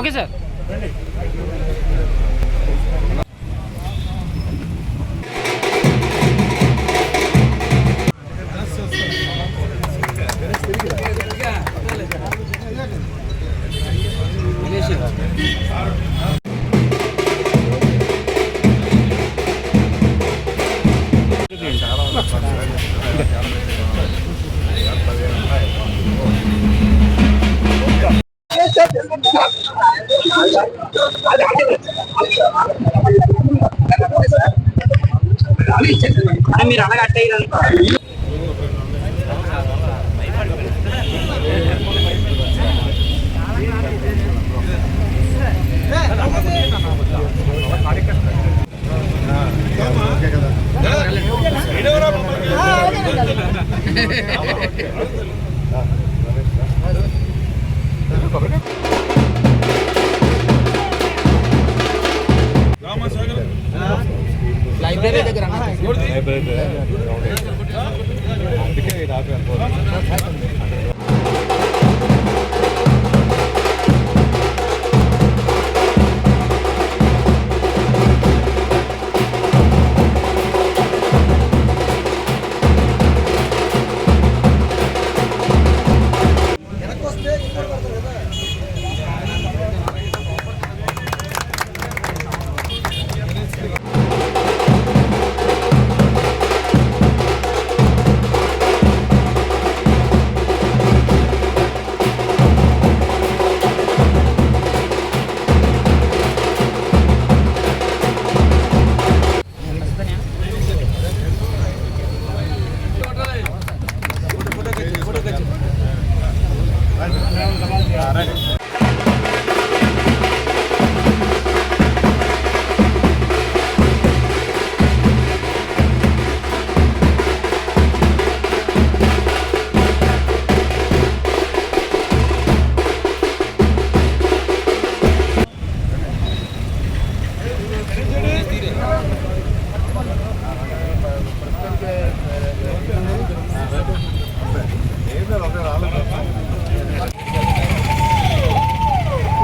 Okay sir. మీరు అలాగట్టే library దగ్గర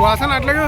వాసన అట్లాగా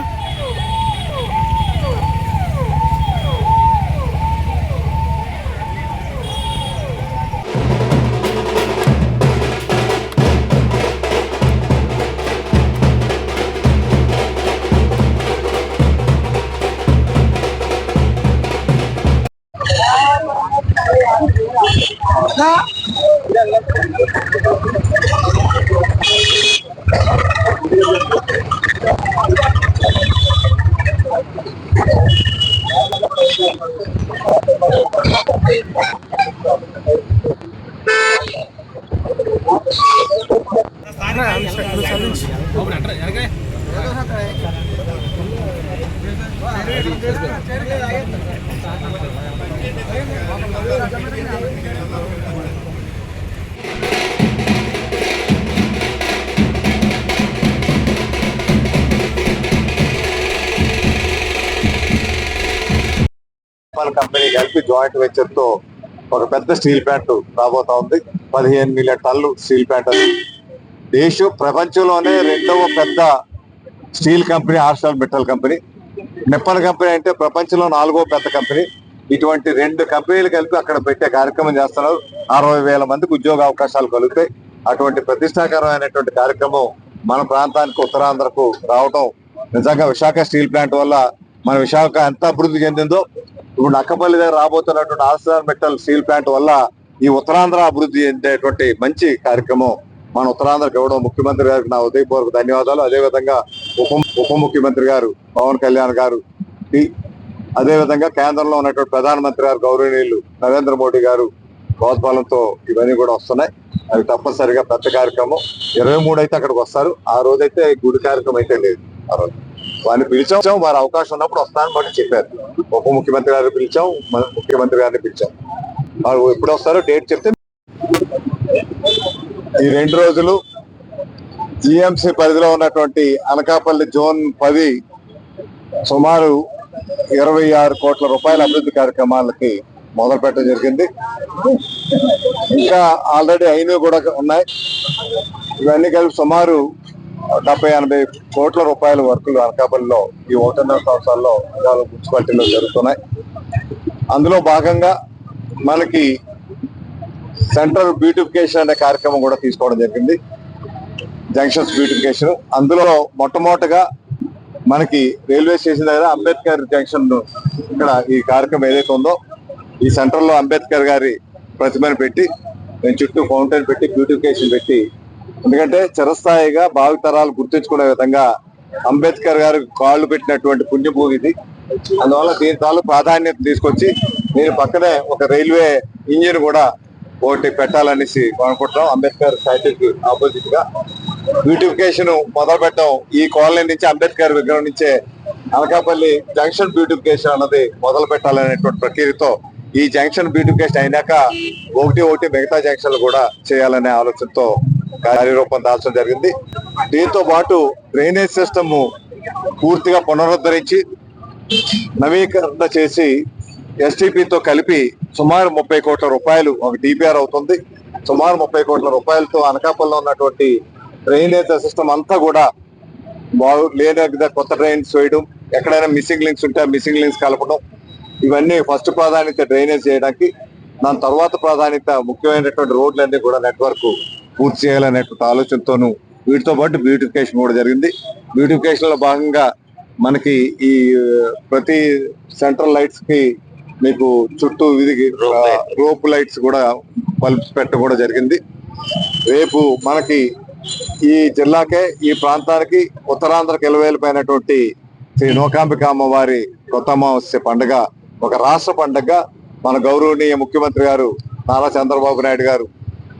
కంపెనీ కలిపి జాయింట్ వెంచర్ తో ఒక పెద్ద స్టీల్ ప్లాంట్ రాబోతా ఉంది. 15 మిలియన్ టన్నులు స్టీల్ ప్లాంట్. అది ప్రపంచంలోనే రెండవ పెద్ద steel company ఆర్సెల్ metal company. Nippon company అంటే ప్రపంచంలో 4వ పెద్ద కంపెనీ. ఇటువంటి 2 కంపెనీలు కలిపి అక్కడ పెట్టే కార్యక్రమం చేస్తున్నారు. 60,000 మందికి ఉద్యోగ అవకాశాలు కలుగుతాయి. అటువంటి ప్రతిష్టాకరమైనటువంటి కార్యక్రమం మన ప్రాంతానికి ఉత్తరాంధ్రకు రావటం నిజంగా విశాఖ స్టీల్ ప్లాంట్ వల్ల మన విశాఖ ఎంత అభివృద్ధి చెందిందో, ఇప్పుడు నక్కపల్లి దగ్గర రాబోతున్నటువంటి ఆర్సెల్ మెటల్ స్టీల్ ప్లాంట్ వల్ల ఈ ఉత్తరాంధ్ర అభివృద్ధి చెందేటువంటి మంచి కార్యక్రమం మన ఉత్తరాంధ్రకు ఇవ్వడం ముఖ్యమంత్రి గారికి నా ఉదయపూర్వక ధన్యవాదాలు. అదేవిధంగా ఉప ముఖ్యమంత్రి గారు పవన్ కళ్యాణ్ గారు, అదేవిధంగా కేంద్రంలో ఉన్నటువంటి ప్రధానమంత్రి గారు గౌరవనీయులు నరేంద్ర మోడీ గారు ప్రోత్సాహంతో ఇవన్నీ కూడా వస్తున్నాయి. అవి తప్పనిసరిగా పెద్ద కార్యక్రమం. 23 అయితే అక్కడికి వస్తారు. ఆ రోజైతే గుడి కార్యక్రమం అయితే లేదు. ఆ రోజు వారిని పిలిచాం. వారి అవకాశం ఉన్నప్పుడు వస్తానని బట్టి చెప్పారు. ఉప ముఖ్యమంత్రి గారిని పిలిచాం, ముఖ్యమంత్రి గారిని పిలిచాం. వారు ఎప్పుడు వస్తారో డేట్ చెప్తే ఈ 2 రోజులు జిఎంసి పరిధిలో ఉన్నటువంటి అనకాపల్లి జోన్ 10 సుమారు 26 కోట్ల రూపాయల అభివృద్ధి కార్యక్రమాలకి మొదలు పెట్టడం జరిగింది. ఇంకా ఆల్రెడీ అయినవి కూడా ఉన్నాయి. ఇవన్నీ కలిపి సుమారు 80 కోట్ల రూపాయల వర్కులు అనకాపల్లిలో ఈ 1.5 సంవత్సరాల్లో మున్సిపాలిటీలో జరుగుతున్నాయి. అందులో భాగంగా మనకి సెంట్రల్ బ్యూటిఫికేషన్ అనే కార్యక్రమం కూడా తీసుకోవడం జరిగింది. జంక్షన్స్ బ్యూటిఫికేషన్, అందులో మొట్టమొదటిగా మనకి రైల్వే స్టేషన్ దగ్గర అంబేద్కర్ జంక్షన్ ఇక్కడ ఈ కార్యక్రమం ఏదైతే ఉందో ఈ సెంటర్ లో అంబేద్కర్ గారి ప్రతిమను పెట్టి చుట్టూ ఫౌంటైన్ పెట్టి బ్యూటిఫికేషన్ పెట్టి, ఎందుకంటే చిరస్థాయిగా భావితరాలు గుర్తించుకునే విధంగా అంబేద్కర్ గారు కాళ్ళు పెట్టినటువంటి పుణ్యభూమి ఇది. అందువల్ల దీని తాలూ ప్రాధాన్యత తీసుకొచ్చి దీని పక్కనే ఒక రైల్వే ఇంజిన్ కూడా ఒకటి పెట్టాలనేసి అనుకుంటున్నాం. అంబేద్కర్ సైట్కి ఆపోజిట్ గా బ్యూటిఫికేషన్ మొదలు పెట్టాం. ఈ కాలనీ నుంచి అంబేద్కర్ విగ్రహం నుంచే అనకాపల్లి జంక్షన్ బ్యూటిఫికేషన్ అన్నది మొదలు పెట్టాలనేటువంటి ప్రక్రియతో ఈ జంక్షన్ బ్యూటిఫికేషన్ అయినాక ఒకటి మిగతా జంక్షన్లు కూడా చేయాలనే ఆలోచనతో కార్యరూపం దాల్చడం జరిగింది. దీంతో పాటు డ్రైనేజ్ సిస్టమ్ పూర్తిగా పునరుద్ధరించి నవీకరణ చేసి ఎస్టీపీతో కలిపి సుమారు 30 కోట్ల రూపాయలు ఒక డిపిఆర్ అవుతుంది. సుమారు 30 కోట్ల రూపాయలతో అనకాపల్లిలో ఉన్నటువంటి డ్రైనేజ్ సిస్టమ్ అంతా కూడా లేని కొత్త డ్రైన్స్ వేయడం, ఎక్కడైనా మిస్సింగ్ లింక్స్ ఉంటే మిస్సింగ్ లింక్స్ కలపడం, ఇవన్నీ ఫస్ట్ ప్రాధాన్యత డ్రైనేజ్ చేయడానికి. దాని తర్వాత ప్రాధాన్యత ముఖ్యమైనటువంటి రోడ్లన్నీ కూడా నెట్వర్క్ పూర్తి చేయాలనేటువంటి ఆలోచనతోనూ వీటితో పాటు బ్యూటిఫికేషన్ కూడా జరిగింది. బ్యూటిఫికేషన్ లో భాగంగా మనకి ఈ ప్రతి సెంట్రల్ లైట్స్ కి మీకు చుట్టూ విధికి రోప్ లైట్స్ కూడా బల్బ్స్ పెట్టడం కూడా జరిగింది. రేపు మనకి ఈ జిల్లాకే ఈ ప్రాంతానికి ఉత్తరాంధ్రకి ఎలవేలిపోయినటువంటి శ్రీ నూకాంబిక అమ్మవారి కొత్త అమావాస్య పండుగ ఒక రాష్ట్ర పండుగ. మన గౌరవనీయ ముఖ్యమంత్రి గారు నారా చంద్రబాబు నాయుడు గారు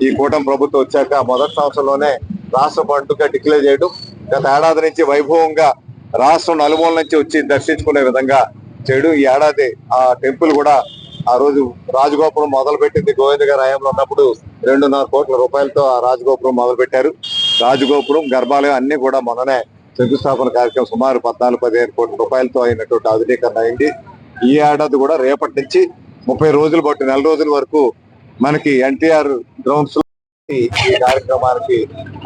ఈ కూటమి ప్రభుత్వం వచ్చాక మొదటి సంవత్సరంలోనే రాష్ట్ర పండుగ డిక్లేర్ చేయడం, గత ఏడాది నుంచి వైభవంగా రాష్ట్రం నలుమూల నుంచి వచ్చి దర్శించుకునే విధంగా చేయడం. ఈ ఏడాది ఆ టెంపుల్ కూడా ఆ రోజు రాజగోపురం మొదలు పెట్టింది గోవింద గారి హయాంలో ఉన్నప్పుడు 2.5 కోట్ల రూపాయలతో ఆ రాజగోపురం మొదలు పెట్టారు. రాజగోపురం, గర్భాలయం అన్ని కూడా మొన్ననే శంకుస్థాపన కార్యక్రమం సుమారు 14-15 కోట్ల రూపాయలతో అయినటువంటి ఆధునీకరణ అయింది. ఈ ఏడాది కూడా రేపటి నుంచి 30 రోజులు బట్టి 4 రోజుల వరకు మనకి ఎన్టీఆర్ గ్రౌండ్స్ లో ఈ కార్యక్రమానికి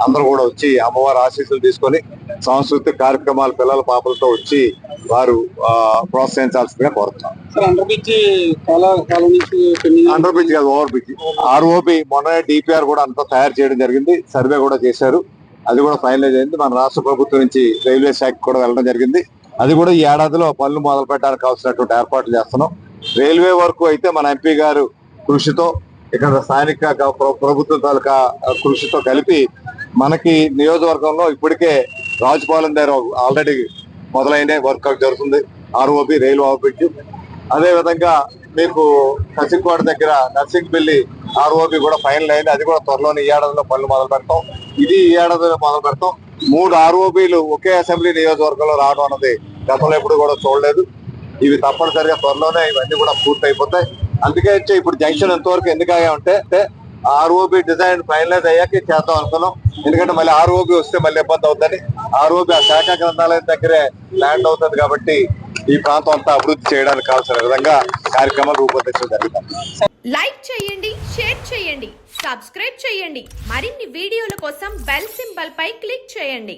అందరూ కూడా వచ్చి అమ్మవారి ఆశీస్సులు తీసుకొని సాంస్కృతిక కార్యక్రమాలు పిల్లల పాపలతో వచ్చి వారు ప్రోత్సహించాల్సిందిగా కోరుతున్నాం. అండర్ బ్రిడ్జ్ కాదు, ఓవర్ బ్రిడ్జ్ ఆర్ఓబి మొన్న డిపిఆర్ కూడా అంతా తయారు చేయడం జరిగింది. సర్వే కూడా చేశారు, అది కూడా ఫైనలైజ్ అయింది. మన రాష్ట్ర ప్రభుత్వం నుంచి రైల్వే శాఖ కూడా వెళ్ళడం జరిగింది. అది కూడా ఈ ఏడాదిలో పనులు మొదలు పెట్టడానికి కావాల్సినటువంటి ఏర్పాట్లు చేస్తున్నాం. రైల్వే వరకు అయితే మన ఎంపీ గారు కృషితో, ఇక్కడ స్థానిక ప్రభుత్వ తాలూకా కృషితో కలిపి మనకి నియోజకవర్గంలో ఇప్పటికే రాజుపాలెం దగ్గర ఆల్రెడీ మొదలైన వర్క్ జరుగుతుంది. ఆర్ఓబి రైలు ఓవర్ బ్రిడ్జ్, అదే విధంగా మీకు కసింకోట దగ్గర నర్సింగ్పల్లి ఆర్ఓబి కూడా ఫైనల్ అయింది. అది కూడా త్వరలోనే ఈ ఏడాదిలో పనులు మొదలు పెడతాం. ఇది ఈ ఏడాదిలో మొదలు పెడతాం. 3 ఆర్ఓబిలు ఒకే అసెంబ్లీ నియోజకవర్గంలో రావడం అన్నది గతంలో ఎప్పుడు కూడా చూడలేదు. ఇవి తప్పనిసరిగా త్వరలోనే ఇవన్నీ కూడా పూర్తి అయిపోతాయి. అందుకే ఇప్పుడు జంక్షన్ ఎంతవరకు ఎందుకు అయ్యామంటే ఆర్ఓబి డిజైన్ ఫైనలైజ్ అయ్యాక చేద్దాం అనుకున్నాం. ఎందుకంటే మళ్ళీ ఆర్ఓబి వస్తే మళ్ళీ ఇబ్బంది అవుతుంది. ఆర్ఓబి ఆ శాఖ గ్రంథాలయం దగ్గరే ల్యాండ్ అవుతుంది కాబట్టి ఈ ప్రాంతం అంతా అభివృద్ధి చేయడానికి కావాల్సిన విధంగా కార్యక్రమాలు రూపొందించడం జరుగుతుంది. లైక్ చేయండి, షేర్ చేయండి, సబ్స్క్రైబ్ చేయండి. మరిన్ని వీడియోల కోసం బెల్ సింబల్ పై క్లిక్ చేయండి.